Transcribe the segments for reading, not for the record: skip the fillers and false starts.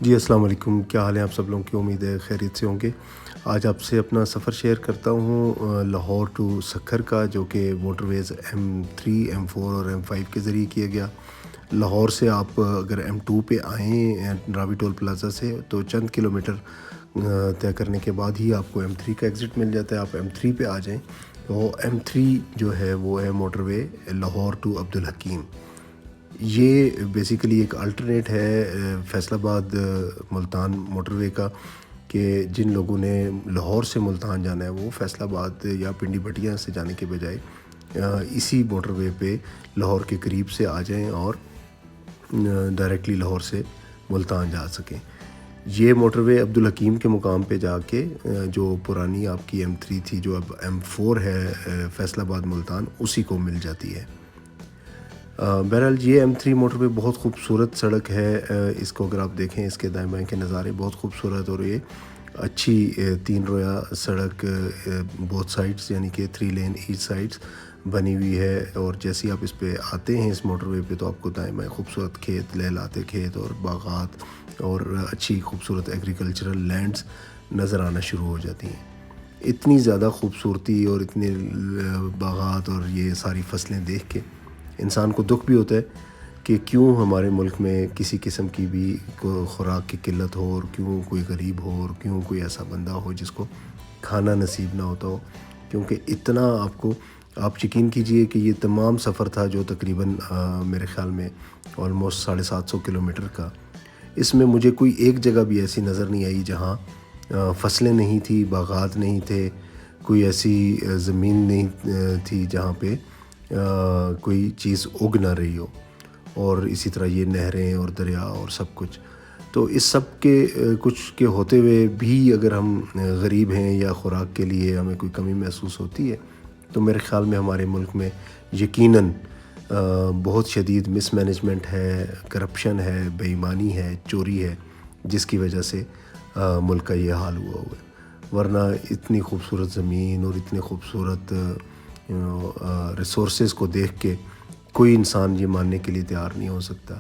جی السلام علیکم، کیا حال ہے آپ سب لوگوں کی؟ امید ہے خیریت سے ہوں گے۔ آج آپ سے اپنا سفر شیئر کرتا ہوں لاہور ٹو سکھر کا، جو کہ موٹر ویز M3 M4 اور M5 کے ذریعے کیا گیا۔ لاہور سے آپ اگر M2 پہ آئیں راوی ٹول پلازا سے تو چند کلومیٹر طے کرنے کے بعد ہی آپ کو M3 کا ایگزٹ مل جاتا ہے۔ آپ M3 پہ آ جائیں تو M3 جو ہے وہ ہے motorway Lahore to Abdul Hakim. یہ بیسیکلی ایک الٹرنیٹ ہے فیصل آباد ملتان موٹر وے کا، کہ جن لوگوں نے لاہور سے ملتان جانا ہے وہ فیصل آباد یا پنڈی بٹیا سے جانے کے بجائے اسی موٹر وے پہ لاہور کے قریب سے آ جائیں اور ڈائریکٹلی لاہور سے ملتان جا سکیں۔ یہ موٹر وے عبدالحکیم کے مقام پہ جا کے جو پرانی آپ کی M3 تھی، جو اب M4 ہے فیصل آباد ملتان، اسی کو مل جاتی ہے۔ بہرحال یہ M3 موٹر وے بہت خوبصورت سڑک ہے۔ اس کو اگر آپ دیکھیں، اس کے دائیں بائیں کے نظارے بہت خوبصورت، اور یہ اچھی 3 رویہ سڑک بوتھ سائڈس، یعنی کہ 3 لین ایچ سائڈس بنی ہوئی ہے۔ اور جیسے ہی آپ اس پہ آتے ہیں اس موٹر وے پہ، تو آپ کو دائیں بائیں خوبصورت کھیت، لہلاتے کھیت اور باغات اور اچھی خوبصورت ایگریکلچرل لینڈز نظر آنا شروع ہو جاتی ہیں۔ اتنی زیادہ خوبصورتی اور اتنے باغات اور یہ ساری فصلیں دیکھ کے انسان کو دکھ بھی ہوتا ہے کہ کیوں ہمارے ملک میں کسی قسم کی بھی خوراک کی قلت ہو، اور کیوں کوئی غریب ہو، اور کیوں کوئی ایسا بندہ ہو جس کو کھانا نصیب نہ ہوتا ہو۔ کیونکہ اتنا آپ یقین کیجئے کہ یہ تمام سفر تھا جو تقریباً میرے خیال میں آلموسٹ 750 کلومیٹر کا، اس میں مجھے کوئی ایک جگہ بھی ایسی نظر نہیں آئی جہاں فصلیں نہیں تھی، باغات نہیں تھے، کوئی ایسی زمین نہیں تھی جہاں پہ کوئی چیز اگ نہ رہی ہو۔ اور اسی طرح یہ نہریں اور دریا اور سب کچھ، تو اس سب کے کچھ کے ہوتے ہوئے بھی اگر ہم غریب ہیں یا خوراک کے لیے ہمیں کوئی کمی محسوس ہوتی ہے، تو میرے خیال میں ہمارے ملک میں یقیناً بہت شدید مس مینجمنٹ ہے، کرپشن ہے، بے ایمانی ہے، چوری ہے، جس کی وجہ سے ملک کا یہ حال ہوا ہے۔ ورنہ اتنی خوبصورت زمین اور اتنے خوبصورت ریسورسز کو دیکھ کے کوئی انسان یہ ماننے کے لیے تیار نہیں ہو سکتا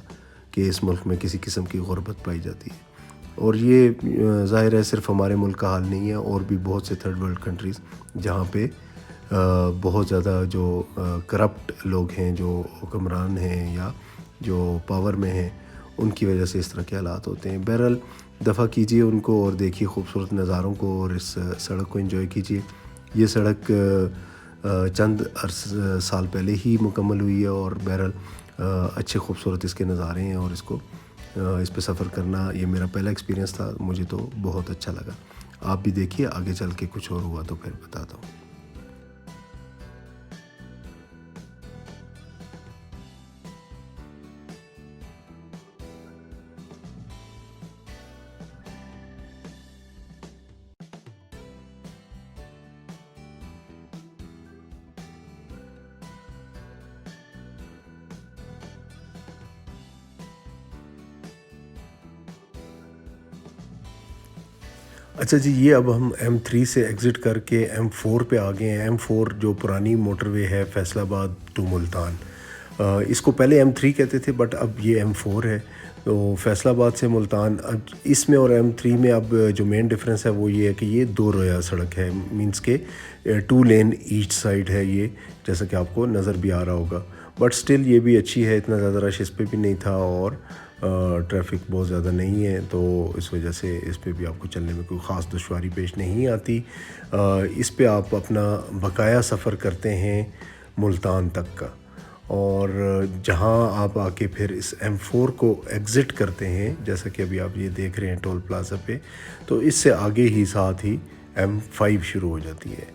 کہ اس ملک میں کسی قسم کی غربت پائی جاتی ہے۔ اور یہ ظاہر ہے صرف ہمارے ملک کا حال نہیں ہے، اور بھی بہت سے تھرڈ ورلڈ کنٹریز جہاں پہ بہت زیادہ جو کرپٹ لوگ ہیں، جو حکمران ہیں یا جو پاور میں ہیں، ان کی وجہ سے اس طرح کے حالات ہوتے ہیں۔ بہرحال دفع کیجئے ان کو اور دیکھیے خوبصورت نظاروں کو، اور اس سڑک کو انجوائے کیجئے۔ یہ سڑک چند سال پہلے ہی مکمل ہوئی ہے، اور بہرحال اچھے خوبصورت اس کے نظارے ہیں، اور اس پہ سفر کرنا یہ میرا پہلا ایکسپیرینس تھا، مجھے تو بہت اچھا لگا۔ آپ بھی دیکھیے، آگے چل کے کچھ اور ہوا تو پھر بتاتا ہوں۔ اچھا جی، یہ اب ہم M3 سے ایگزٹ کر کے M4 پہ آ گئے ہیں۔ M4 جو پرانی موٹر وے ہے فیصل آباد ٹو ملتان، اس کو پہلے M3 کہتے تھے، بٹ اب یہ M4 ہے۔ تو فیصل آباد سے ملتان، اب اس میں اور M3 میں اب جو مین ڈفرینس ہے وہ یہ ہے کہ یہ 2 رویہ سڑک ہے، مینس کہ 2 لین ایچ سائڈ ہے یہ، جیسا کہ آپ کو نظر بھی آ رہا ہوگا۔ بٹ سٹل یہ بھی اچھی ہے، اتنا زیادہ رش اس پہ بھی نہیں تھا، اور ٹریفک بہت زیادہ نہیں ہے، تو اس وجہ سے اس پہ بھی آپ کو چلنے میں کوئی خاص دشواری پیش نہیں آتی۔ اس پہ آپ اپنا بقایا سفر کرتے ہیں ملتان تک کا، اور جہاں آپ آ کے پھر اس M4 کو ایگزٹ کرتے ہیں، جیسا کہ ابھی آپ یہ دیکھ رہے ہیں ٹول پلازا پہ، تو اس سے آگے ہی ساتھ ہی M5 شروع ہو جاتی ہے۔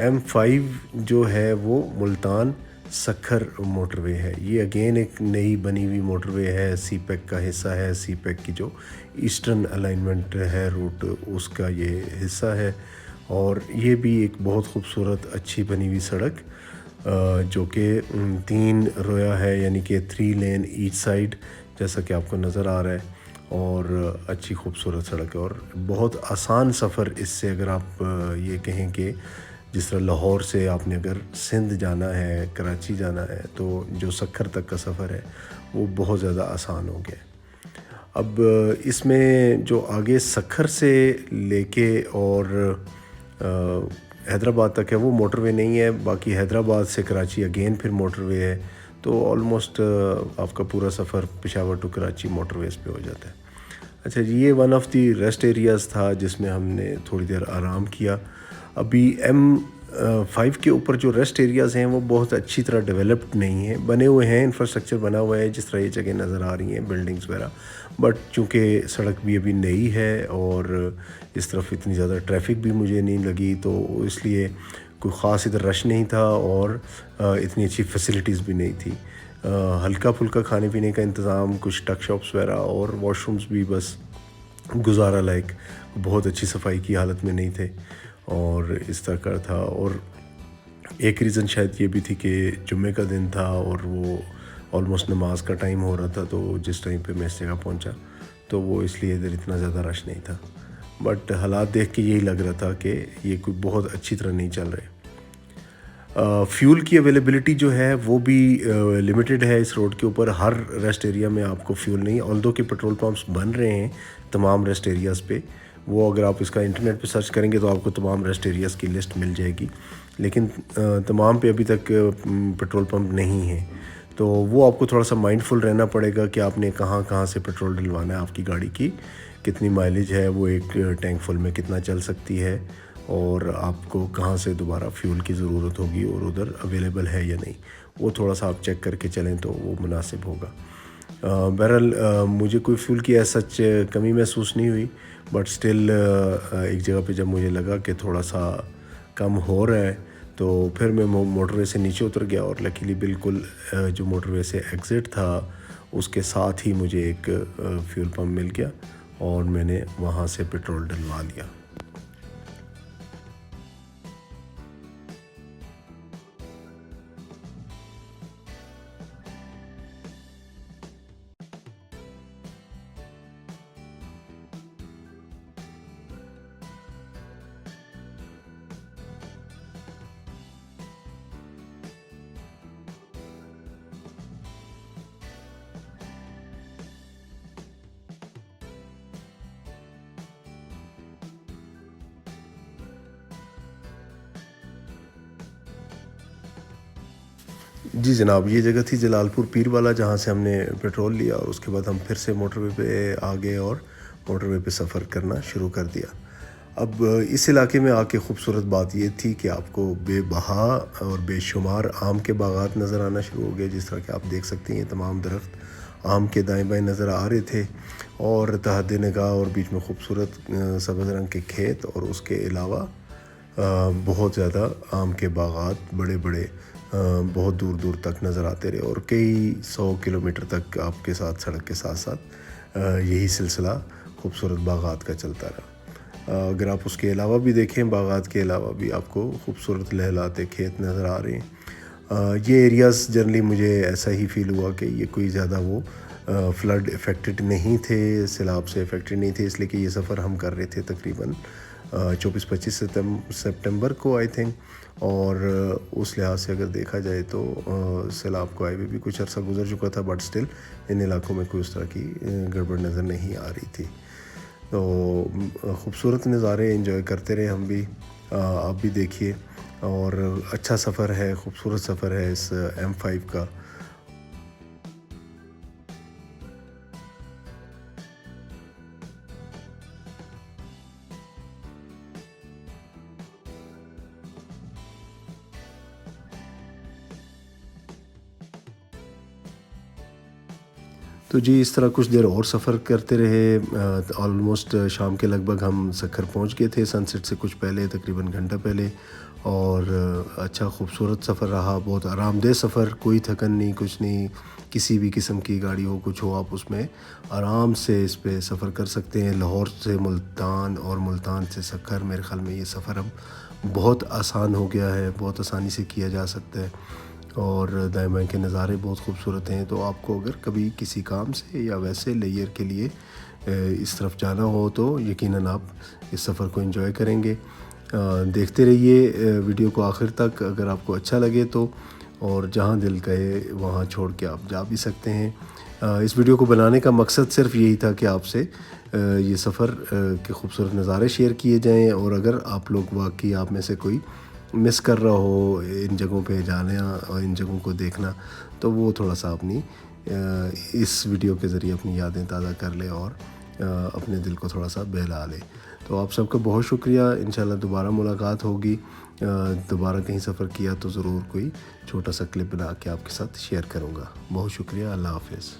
M5 جو ہے وہ ملتان سکھر موٹر وے ہے۔ یہ اگین ایک نئی بنی ہوئی موٹر وے ہے، سی پیک کا حصہ ہے۔ سی پیک کی جو ایسٹرن الائنمنٹ ہے روٹ، اس کا یہ حصہ ہے، اور یہ بھی ایک بہت خوبصورت اچھی بنی ہوئی سڑک جو کہ 3 رویہ ہے، یعنی کہ 3 لین ایچ سائڈ، جیسا کہ آپ کو نظر آ رہا ہے، اور اچھی خوبصورت سڑک ہے، اور بہت آسان سفر اس سے، اگر آپ یہ کہیں کہ جس طرح لاہور سے آپ نے اگر سندھ جانا ہے، کراچی جانا ہے، تو جو سکھر تک کا سفر ہے وہ بہت زیادہ آسان ہو گیا ہے۔ اب اس میں جو آگے سکھر سے لے کے اور حیدرآباد تک ہے وہ موٹر وے نہیں ہے، باقی حیدرآباد سے کراچی اگین پھر موٹر وے ہے، تو آلموسٹ آپ کا پورا سفر پشاور ٹو کراچی موٹر ویز پہ ہو جاتا ہے۔ اچھا جی، یہ one of the rest areas تھا جس میں ہم نے تھوڑی دیر آرام کیا۔ ابھی M5 کے اوپر جو ریسٹ ایریاز ہیں وہ بہت اچھی طرح ڈیولپڈ نہیں ہیں، بنے ہوئے ہیں، انفراسٹرکچر بنا ہوا ہے جس طرح یہ جگہ نظر آ رہی ہیں بلڈنگز وغیرہ، بٹ چونکہ سڑک بھی ابھی نئی ہے اور اس طرف اتنی زیادہ ٹریفک بھی مجھے نہیں لگی، تو اس لیے کوئی خاص ادھر رش نہیں تھا اور اتنی اچھی فیسلٹیز بھی نہیں تھی۔ ہلکا پھلکا کھانے پینے کا انتظام، کچھ ٹک شاپس وغیرہ اور واش رومز بھی بس گزارا لائق، بہت اچھی صفائی کی حالت میں نہیں تھے اور اس طرح کا تھا۔ اور ایک ریزن شاید یہ بھی تھی کہ جمعہ کا دن تھا اور وہ آلموسٹ نماز کا ٹائم ہو رہا تھا، تو جس ٹائم پہ میں اس جگہ پہنچا تو وہ اس لیے ادھر اتنا زیادہ رش نہیں تھا، بٹ حالات دیکھ کے یہی لگ رہا تھا کہ یہ کوئی بہت اچھی طرح نہیں چل رہے۔ فیول کی اویلیبلٹی جو ہے وہ بھی لمیٹڈ ہے اس روڈ کے اوپر، ہر ریسٹ ایریا میں آپ کو فیول نہیں، آلدو کے پیٹرول پمپس بن رہے ہیں تمام ریسٹ ایریاز پہ، وہ اگر آپ اس کا انٹرنیٹ پہ سرچ کریں گے تو آپ کو تمام ریسٹ ایریاز کی لسٹ مل جائے گی، لیکن تمام پہ ابھی تک پیٹرول پمپ نہیں ہیں، تو وہ آپ کو تھوڑا سا مائنڈ فل رہنا پڑے گا کہ آپ نے کہاں کہاں سے پیٹرول ڈلوانا ہے، آپ کی گاڑی کی کتنی مائلیج ہے، وہ ایک ٹینک فل میں کتنا چل سکتی ہے، اور آپ کو کہاں سے دوبارہ فیول کی ضرورت ہوگی اور ادھر اویلیبل ہے یا نہیں، وہ تھوڑا سا آپ چیک کر کے چلیں تو وہ مناسب ہوگا۔ بہرحال مجھے کوئی فیول کی ایز سچ کمی محسوس نہیں ہوئی، بٹ اسٹل ایک جگہ پہ جب مجھے لگا کہ تھوڑا سا کم ہو رہا ہے تو پھر میں موٹر وے سے نیچے اتر گیا، اور لکیلی بالکل جو موٹر وے سے ایگزٹ تھا اس کے ساتھ ہی مجھے ایک فیول پمپ مل گیا اور میں نے وہاں سے پیٹرول ڈلوا لیا۔ جی جناب، یہ جگہ تھی جلال پور پیر والا جہاں سے ہم نے پیٹرول لیا، اور اس کے بعد ہم پھر سے موٹر وے پہ آ گئے اور موٹر وے پہ سفر کرنا شروع کر دیا۔ اب اس علاقے میں آ کے خوبصورت بات یہ تھی کہ آپ کو بے بہا اور بے شمار آم کے باغات نظر آنا شروع ہو گئے، جس طرح کہ آپ دیکھ سکتے ہیں تمام درخت آم کے دائیں بائیں نظر آ رہے تھے، اور تحت نگاہ اور بیچ میں خوبصورت سبز رنگ کے کھیت، اور اس کے علاوہ بہت زیادہ آم کے باغات بڑے بڑے بہت دور دور تک نظر آتے رہے، اور کئی 100 کلومیٹر تک آپ کے ساتھ سڑک کے ساتھ ساتھ یہی سلسلہ خوبصورت باغات کا چلتا رہا۔ اگر آپ اس کے علاوہ بھی دیکھیں، باغات کے علاوہ بھی آپ کو خوبصورت لہلاتے کھیت نظر آ رہے ہیں۔ یہ ایریاز جنرلی مجھے ایسا ہی فیل ہوا کہ یہ کوئی زیادہ وہ فلڈ افیکٹڈ نہیں تھے، سیلاب سے افیکٹڈ نہیں تھے، اس لیے کہ یہ سفر ہم کر رہے تھے تقریباً 24-25 سپٹمبر کو آئی تھنک، اور اس لحاظ سے اگر دیکھا جائے تو سیلاب کو آئے ہوئے بھی کچھ عرصہ گزر چکا تھا، بٹ سٹل ان علاقوں میں کوئی اس طرح کی گڑبڑ نظر نہیں آ رہی تھی۔ تو خوبصورت نظارے انجوائے کرتے رہے ہم بھی، آپ بھی دیکھیے، اور اچھا سفر ہے، خوبصورت سفر ہے اس M5 کا۔ تو جی اس طرح کچھ دیر اور سفر کرتے رہے، آلموسٹ شام کے لگ بھگ ہم سکھر پہنچ گئے تھے، سن سیٹ سے کچھ پہلے، تقریباً گھنٹہ پہلے، اور اچھا خوبصورت سفر رہا، بہت آرام دہ سفر، کوئی تھکن نہیں، کچھ نہیں، کسی بھی قسم کی گاڑی ہو کچھ ہو، آپ اس میں آرام سے اس پہ سفر کر سکتے ہیں۔ لاہور سے ملتان اور ملتان سے سکھر، میرے خیال میں یہ سفر اب بہت آسان ہو گیا ہے، بہت آسانی سے کیا جا سکتا ہے، اور دائیں بائیں کے نظارے بہت خوبصورت ہیں۔ تو آپ کو اگر کبھی کسی کام سے یا ویسے لیئر کے لیے اس طرف جانا ہو تو یقیناً آپ اس سفر کو انجوائے کریں گے۔ دیکھتے رہیے ویڈیو کو آخر تک، اگر آپ کو اچھا لگے تو، اور جہاں دل کہے وہاں چھوڑ کے آپ جا بھی سکتے ہیں۔ اس ویڈیو کو بنانے کا مقصد صرف یہی تھا کہ آپ سے یہ سفر کے خوبصورت نظارے شیئر کیے جائیں، اور اگر آپ لوگ واقعی آپ میں سے کوئی مس کر رہا ہو ان جگہوں پہ جانا اور ان جگہوں کو دیکھنا، تو وہ تھوڑا سا اپنی اس ویڈیو کے ذریعے اپنی یادیں تازہ کر لے اور اپنے دل کو تھوڑا سا بہلا لے۔ تو آپ سب کا بہت شکریہ، انشاءاللہ دوبارہ ملاقات ہوگی، دوبارہ کہیں سفر کیا تو ضرور کوئی چھوٹا سا کلپ بنا کے آپ کے ساتھ شیئر کروں گا۔ بہت شکریہ، اللہ حافظ۔